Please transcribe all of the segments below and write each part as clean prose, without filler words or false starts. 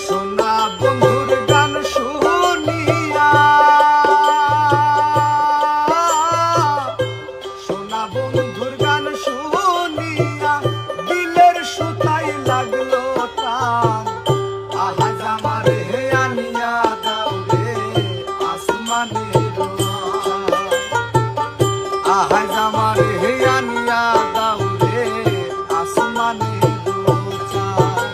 সোনা বন্ধুর গান শুনিয়া, সোনা বন্ধুর গান শুনিয়া দিলের সুতাই লাগলো টান। আহাজ আমার হে আনিয়া দাও রে আসমানের চাঁদ, আহাজ আমার হে আনিয়া দাও রে আসমানের চাঁদ।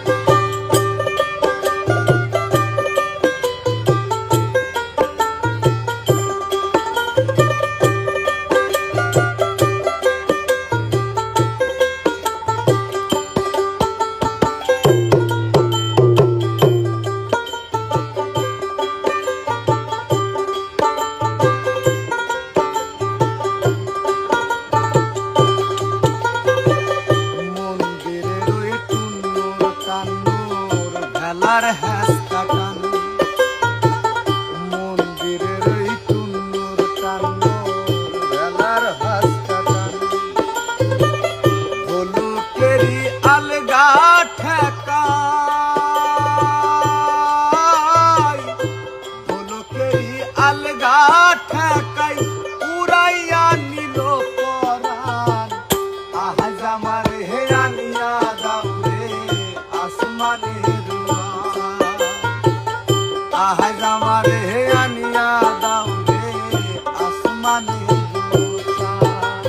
ভেলার হ্যাস্তা টান, মন্দিরের ওই টুন্নুর টান, ভেলার হ্যাস্তা টান। হলুকেরি আলগা ঠেকাই, হলুকেরি আলগা ঠেকাই উড়াইয়া নিল পরাণ। আহাজ আমার হে আনিয়া দাও রে আসমানের, আহাজ আমার হে আনিয়া দাও রে আসমানের চাঁদ।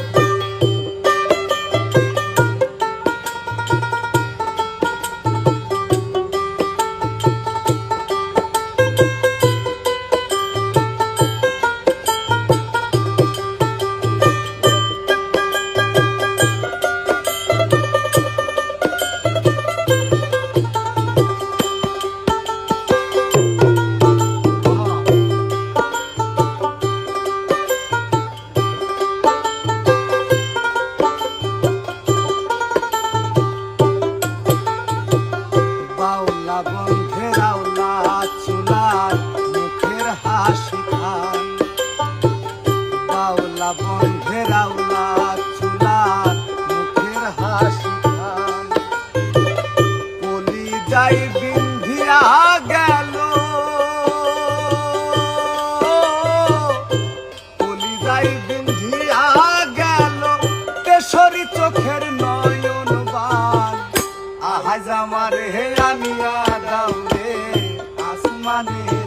বাউলা বন্ধের আওলা চুলায় মুখের হাসি খায়, বাউলা বন্ধের আওলা চুলায় মুখের হাসি খায়। কলি যাই বিন্ধিয়া গেল, কলি যাই বিন্ধিয়া গেল তেসরি চোখের নয়ন বান। আহাজ আমার হে আনিয়া দাও রে আসমানের